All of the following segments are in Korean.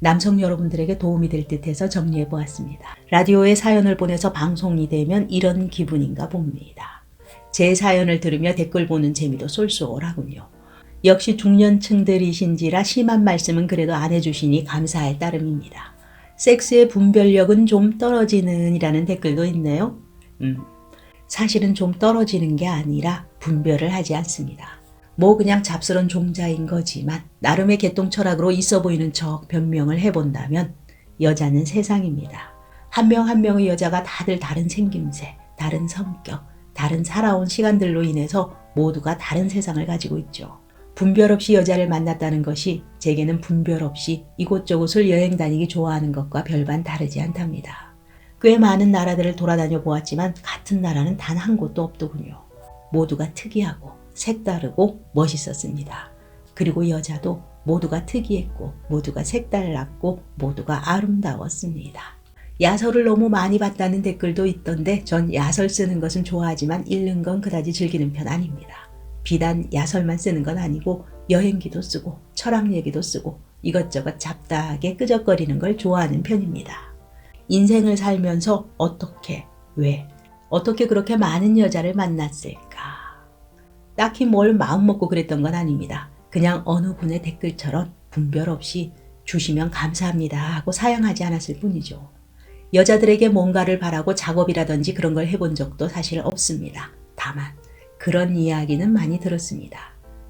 남성 여러분들에게 도움이 될 듯해서 정리해 보았습니다. 라디오에 사연을 보내서 방송이 되면 이런 기분인가 봅니다. 제 사연을 들으며 댓글 보는 재미도 쏠쏠하군요. 역시 중년층들이신지라 심한 말씀은 그래도 안 해주시니 감사할 따름입니다. 섹스의 분별력은 좀 떨어지는 이라는 댓글도 있네요. 사실은 좀 떨어지는 게 아니라 분별을 하지 않습니다. 뭐 그냥 잡스런 종자인 거지만 나름의 개똥 철학으로 있어 보이는 척 변명을 해본다면 여자는 세상입니다. 한 명 한 명의 여자가 다들 다른 생김새, 다른 성격, 다른 살아온 시간들로 인해서 모두가 다른 세상을 가지고 있죠. 분별 없이 여자를 만났다는 것이 제게는 분별 없이 이곳저곳을 여행 다니기 좋아하는 것과 별반 다르지 않답니다. 꽤 많은 나라들을 돌아다녀 보았지만 같은 나라는 단 한 곳도 없더군요. 모두가 특이하고 색다르고 멋있었습니다. 그리고 여자도 모두가 특이했고 모두가 색달랐고 모두가 아름다웠습니다. 야설을 너무 많이 봤다는 댓글도 있던데 전 야설 쓰는 것은 좋아하지만 읽는 건 그다지 즐기는 편 아닙니다. 비단 야설만 쓰는 건 아니고 여행기도 쓰고 철학 얘기도 쓰고 이것저것 잡다하게 끄적거리는 걸 좋아하는 편입니다. 인생을 살면서 어떻게, 왜, 어떻게 그렇게 많은 여자를 만났을까? 딱히 뭘 마음먹고 그랬던 건 아닙니다. 그냥 어느 분의 댓글처럼 분별 없이 주시면 감사합니다 하고 사양하지 않았을 뿐이죠. 여자들에게 뭔가를 바라고 작업이라든지 그런 걸 해본 적도 사실 없습니다. 다만 그런 이야기는 많이 들었습니다.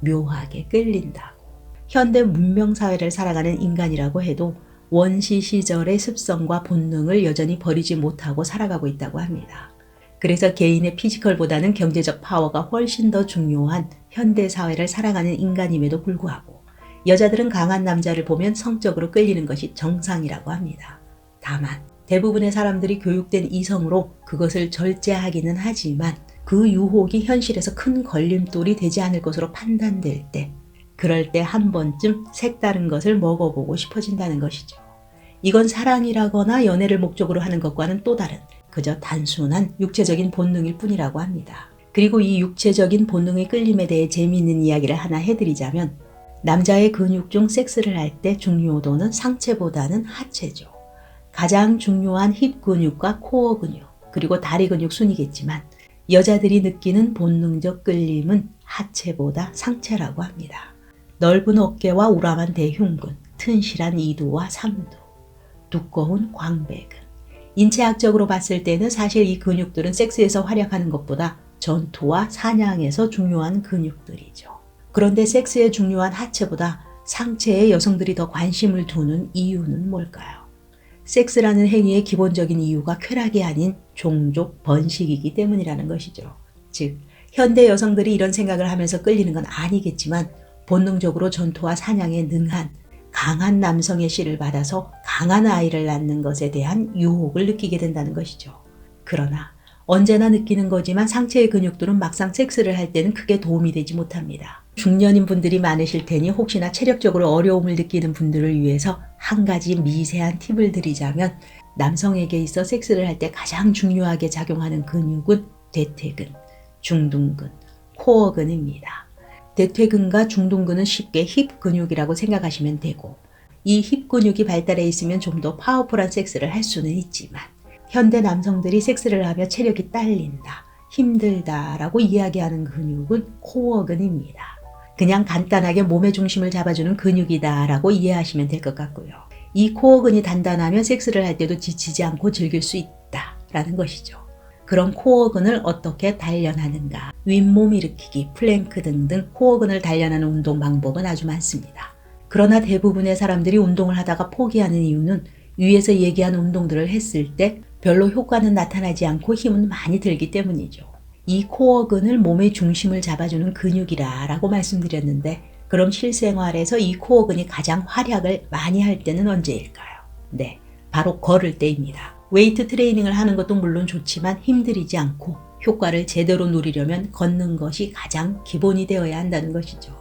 묘하게 끌린다고. 현대 문명사회를 살아가는 인간이라고 해도 원시 시절의 습성과 본능을 여전히 버리지 못하고 살아가고 있다고 합니다. 그래서 개인의 피지컬보다는 경제적 파워가 훨씬 더 중요한 현대사회를 살아가는 인간임에도 불구하고 여자들은 강한 남자를 보면 성적으로 끌리는 것이 정상이라고 합니다. 다만 대부분의 사람들이 교육된 이성으로 그것을 절제하기는 하지만 그 유혹이 현실에서 큰 걸림돌이 되지 않을 것으로 판단될 때 그럴 때 한 번쯤 색다른 것을 먹어보고 싶어진다는 것이죠. 이건 사랑이라거나 연애를 목적으로 하는 것과는 또 다른 그저 단순한 육체적인 본능일 뿐이라고 합니다. 그리고 이 육체적인 본능의 끌림에 대해 재미있는 이야기를 하나 해드리자면 남자의 근육 중 섹스를 할 때 중요도는 상체보다는 하체죠. 가장 중요한 힙 근육과 코어 근육 그리고 다리 근육 순이겠지만 여자들이 느끼는 본능적 끌림은 하체보다 상체라고 합니다. 넓은 어깨와 우람한 대흉근, 튼실한 이두와 삼두, 두꺼운 광배근. 인체학적으로 봤을 때는 사실 이 근육들은 섹스에서 활약하는 것보다 전투와 사냥에서 중요한 근육들이죠. 그런데 섹스에 중요한 하체보다 상체에 여성들이 더 관심을 두는 이유는 뭘까요? 섹스라는 행위의 기본적인 이유가 쾌락이 아닌 종족, 번식이기 때문이라는 것이죠. 즉, 현대 여성들이 이런 생각을 하면서 끌리는 건 아니겠지만 본능적으로 전투와 사냥에 능한 강한 남성의 씨를 받아서 강한 아이를 낳는 것에 대한 유혹을 느끼게 된다는 것이죠. 그러나 언제나 느끼는 거지만 상체의 근육들은 막상 섹스를 할 때는 크게 도움이 되지 못합니다. 중년인 분들이 많으실 테니 혹시나 체력적으로 어려움을 느끼는 분들을 위해서 한 가지 미세한 팁을 드리자면 남성에게 있어 섹스를 할 때 가장 중요하게 작용하는 근육은 대퇴근, 중둔근, 코어근입니다. 대퇴근과 중둔근은 쉽게 힙 근육이라고 생각하시면 되고 이 힙 근육이 발달해 있으면 좀 더 파워풀한 섹스를 할 수는 있지만 현대 남성들이 섹스를 하며 체력이 딸린다, 힘들다라고 이야기하는 근육은 코어근입니다. 그냥 간단하게 몸의 중심을 잡아주는 근육이다라고 이해하시면 될 것 같고요. 이 코어근이 단단하면 섹스를 할 때도 지치지 않고 즐길 수 있다라는 것이죠. 그럼 코어근을 어떻게 단련하는가? 윗몸 일으키기, 플랭크 등등 코어근을 단련하는 운동 방법은 아주 많습니다. 그러나 대부분의 사람들이 운동을 하다가 포기하는 이유는 위에서 얘기한 운동들을 했을 때 별로 효과는 나타나지 않고 힘은 많이 들기 때문이죠. 이 코어근을 몸의 중심을 잡아주는 근육이라고 말씀드렸는데 그럼 실생활에서 이 코어근이 가장 활약을 많이 할 때는 언제일까요? 네, 바로 걸을 때입니다. 웨이트 트레이닝을 하는 것도 물론 좋지만 힘들이지 않고 효과를 제대로 누리려면 걷는 것이 가장 기본이 되어야 한다는 것이죠.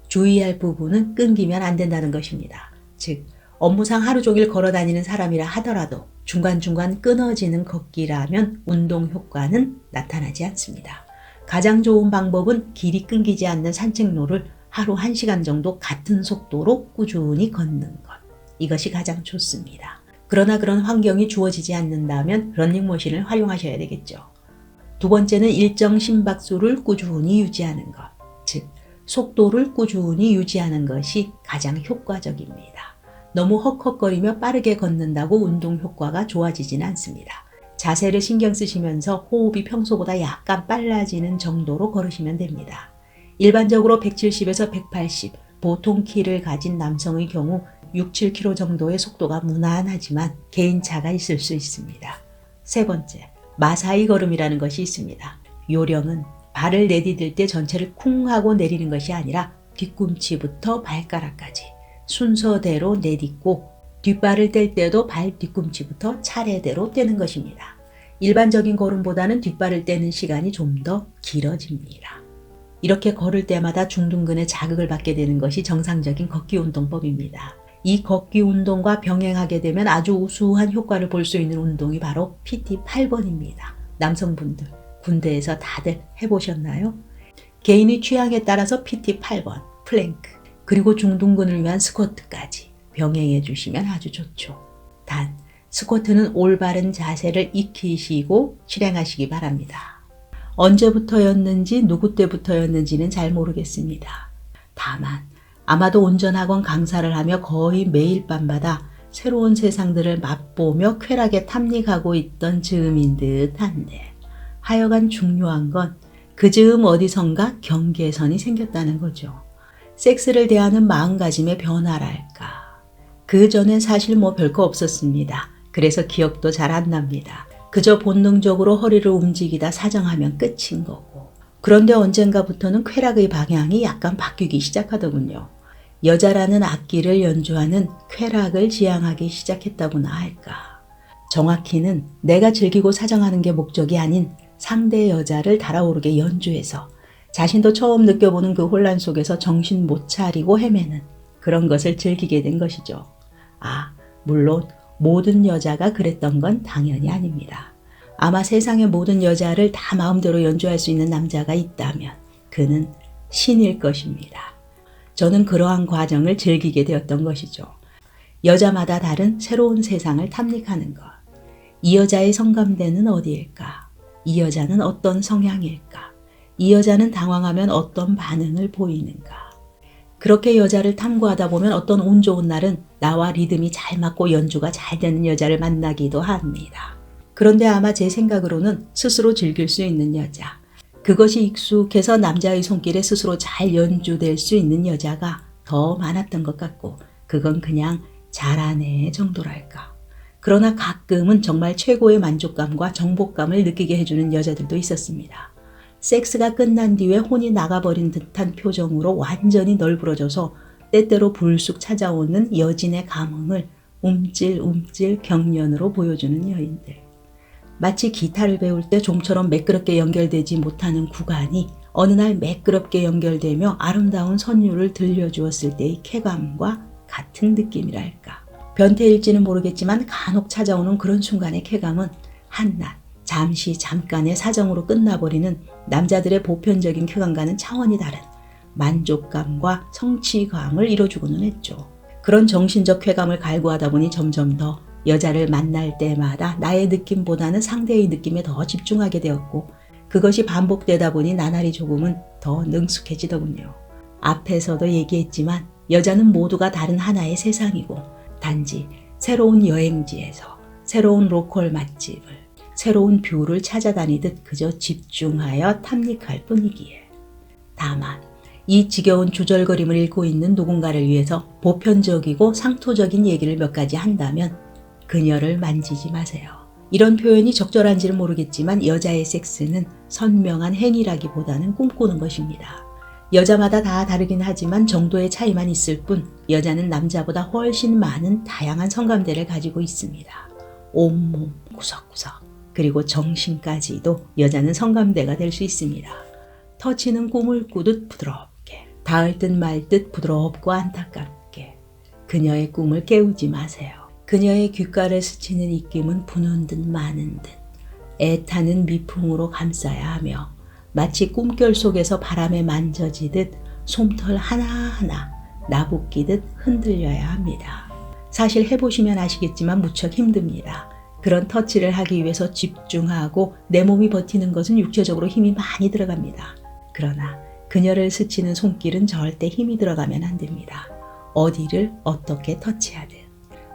주의할 부분은 끊기면 안 된다는 것입니다. 즉, 업무상 하루 종일 걸어 다니는 사람이라 하더라도 중간중간 끊어지는 걷기라면 운동 효과는 나타나지 않습니다. 가장 좋은 방법은 길이 끊기지 않는 산책로를 하루 1시간 정도 같은 속도로 꾸준히 걷는 것. 이것이 가장 좋습니다. 그러나 그런 환경이 주어지지 않는다면 러닝머신을 활용하셔야 되겠죠. 두 번째는 일정 심박수를 꾸준히 유지하는 것, 즉 속도를 꾸준히 유지하는 것이 가장 효과적입니다. 너무 헉헉거리며 빠르게 걷는다고 운동 효과가 좋아지진 않습니다. 자세를 신경 쓰시면서 호흡이 평소보다 약간 빨라지는 정도로 걸으시면 됩니다. 일반적으로 170에서 180, 보통 키를 가진 남성의 경우 6, 7km 정도의 속도가 무난하지만 개인차가 있을 수 있습니다. 세 번째, 마사이 걸음이라는 것이 있습니다. 요령은 발을 내디딜 때 전체를 쿵 하고 내리는 것이 아니라 뒤꿈치부터 발가락까지 순서대로 내딛고 뒷발을 뗄 때도 발 뒤꿈치부터 차례대로 떼는 것입니다. 일반적인 걸음보다는 뒷발을 떼는 시간이 좀 더 길어집니다. 이렇게 걸을 때마다 중둔근에 자극을 받게 되는 것이 정상적인 걷기 운동법입니다. 이 걷기 운동과 병행하게 되면 아주 우수한 효과를 볼 수 있는 운동이 바로 PT 8번입니다. 남성분들, 군대에서 다들 해보셨나요? 개인의 취향에 따라서 PT 8번, 플랭크, 그리고 중둔근을 위한 스쿼트까지 병행해 주시면 아주 좋죠. 단, 스쿼트는 올바른 자세를 익히시고 실행하시기 바랍니다. 언제부터였는지 누구 때부터였는지는 잘 모르겠습니다. 다만 아마도 운전학원 강사를 하며 거의 매일 밤마다 새로운 세상들을 맛보며 쾌락에 탐닉하고 있던 즈음인 듯한데 하여간 중요한 건 그 즈음 어디선가 경계선이 생겼다는 거죠. 섹스를 대하는 마음가짐의 변화랄까. 그 전엔 사실 별거 없었습니다. 그래서 기억도 잘 안 납니다. 그저 본능적으로 허리를 움직이다 사정하면 끝인 거고. 그런데 언젠가부터는 쾌락의 방향이 약간 바뀌기 시작하더군요. 여자라는 악기를 연주하는 쾌락을 지향하기 시작했다고나 할까. 정확히는 내가 즐기고 사정하는 게 목적이 아닌 상대 여자를 달아오르게 연주해서 자신도 처음 느껴보는 그 혼란 속에서 정신 못 차리고 헤매는 그런 것을 즐기게 된 것이죠. 물론 모든 여자가 그랬던 건 당연히 아닙니다. 아마 세상의 모든 여자를 다 마음대로 연주할 수 있는 남자가 있다면 그는 신일 것입니다. 저는 그러한 과정을 즐기게 되었던 것이죠. 여자마다 다른 새로운 세상을 탐닉하는 것. 이 여자의 성감대는 어디일까? 이 여자는 어떤 성향일까? 이 여자는 당황하면 어떤 반응을 보이는가? 그렇게 여자를 탐구하다 보면 어떤 운 좋은 날은 나와 리듬이 잘 맞고 연주가 잘 되는 여자를 만나기도 합니다. 그런데 아마 제 생각으로는 스스로 즐길 수 있는 여자, 그것이 익숙해서 남자의 손길에 스스로 잘 연주될 수 있는 여자가 더 많았던 것 같고 그건 그냥 잘하네 정도랄까. 그러나 가끔은 정말 최고의 만족감과 정복감을 느끼게 해주는 여자들도 있었습니다. 섹스가 끝난 뒤에 혼이 나가버린 듯한 표정으로 완전히 널브러져서 때때로 불쑥 찾아오는 여진의 감흥을 움찔움찔 경련으로 보여주는 여인들. 마치 기타를 배울 때 좀처럼 매끄럽게 연결되지 못하는 구간이 어느 날 매끄럽게 연결되며 아름다운 선율을 들려주었을 때의 쾌감과 같은 느낌이랄까. 변태일지는 모르겠지만 간혹 찾아오는 그런 순간의 쾌감은 한낱 잠깐의 사정으로 끝나버리는 남자들의 보편적인 쾌감과는 차원이 다른 만족감과 성취감을 이뤄주고는 했죠. 그런 정신적 쾌감을 갈구하다 보니 점점 더 여자를 만날 때마다 나의 느낌보다는 상대의 느낌에 더 집중하게 되었고 그것이 반복되다 보니 나날이 조금은 더 능숙해지더군요. 앞에서도 얘기했지만 여자는 모두가 다른 하나의 세상이고 단지 새로운 여행지에서 새로운 로컬 맛집을 새로운 뷰를 찾아다니듯 그저 집중하여 탐닉할 뿐이기에. 다만 이 지겨운 주절거림을 읽고 있는 누군가를 위해서 보편적이고 상투적인 얘기를 몇 가지 한다면 그녀를 만지지 마세요. 이런 표현이 적절한지는 모르겠지만 여자의 섹스는 선명한 행위라기보다는 꿈꾸는 것입니다. 여자마다 다 다르긴 하지만 정도의 차이만 있을 뿐 여자는 남자보다 훨씬 많은 다양한 성감대를 가지고 있습니다. 온몸 구석구석 그리고 정신까지도 여자는 성감대가 될 수 있습니다. 터치는 꿈을 꾸듯 부드럽게, 닿을 듯 말 듯 부드럽고 안타깝게 그녀의 꿈을 깨우지 마세요. 그녀의 귓가를 스치는 입김은 부는 듯 마는 듯 애타는 미풍으로 감싸야 하며 마치 꿈결 속에서 바람에 만져지듯 솜털 하나하나 나부끼듯 흔들려야 합니다. 사실 해보시면 아시겠지만 무척 힘듭니다. 그런 터치를 하기 위해서 집중하고 내 몸이 버티는 것은 육체적으로 힘이 많이 들어갑니다. 그러나 그녀를 스치는 손길은 절대 힘이 들어가면 안 됩니다. 어디를 어떻게 터치하든.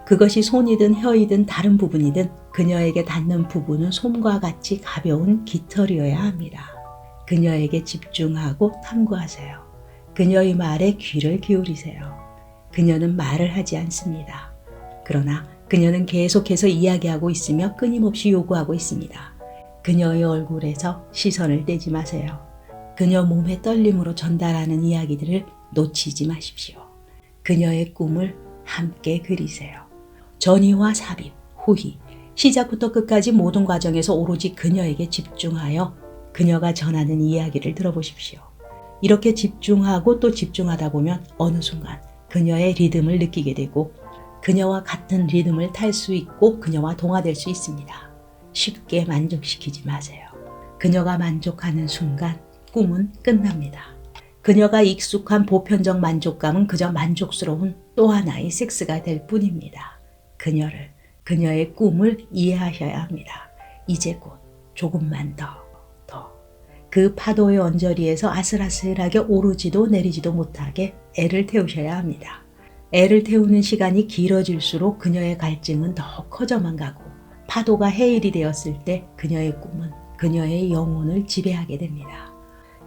그것이 손이든 혀이든 다른 부분이든 그녀에게 닿는 부분은 솜과 같이 가벼운 깃털이어야 합니다. 그녀에게 집중하고 탐구하세요. 그녀의 말에 귀를 기울이세요. 그녀는 말을 하지 않습니다. 그러나 그녀는 계속해서 이야기하고 있으며 끊임없이 요구하고 있습니다. 그녀의 얼굴에서 시선을 떼지 마세요. 그녀 몸의 떨림으로 전달하는 이야기들을 놓치지 마십시오. 그녀의 꿈을 함께 그리세요. 전이와 삽입, 후희, 시작부터 끝까지 모든 과정에서 오로지 그녀에게 집중하여 그녀가 전하는 이야기를 들어보십시오. 이렇게 집중하고 또 집중하다 보면 어느 순간 그녀의 리듬을 느끼게 되고 그녀와 같은 리듬을 탈 수 있고 그녀와 동화될 수 있습니다. 쉽게 만족시키지 마세요. 그녀가 만족하는 순간 꿈은 끝납니다. 그녀가 익숙한 보편적 만족감은 그저 만족스러운 또 하나의 섹스가 될 뿐입니다. 그녀의 꿈을 이해하셔야 합니다. 이제 곧 조금만 더. 그 파도의 언저리에서 아슬아슬하게 오르지도 내리지도 못하게 애를 태우셔야 합니다. 애를 태우는 시간이 길어질수록 그녀의 갈증은 더 커져만 가고 파도가 해일이 되었을 때 그녀의 꿈은 그녀의 영혼을 지배하게 됩니다.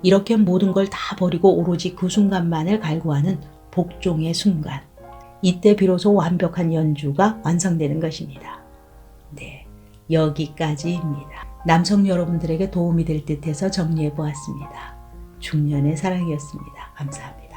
이렇게 모든 걸 다 버리고 오로지 그 순간만을 갈구하는 복종의 순간. 이때 비로소 완벽한 연주가 완성되는 것입니다. 네, 여기까지입니다. 남성 여러분들에게 도움이 될 듯해서 정리해 보았습니다. 중년의 사랑이었습니다. 감사합니다.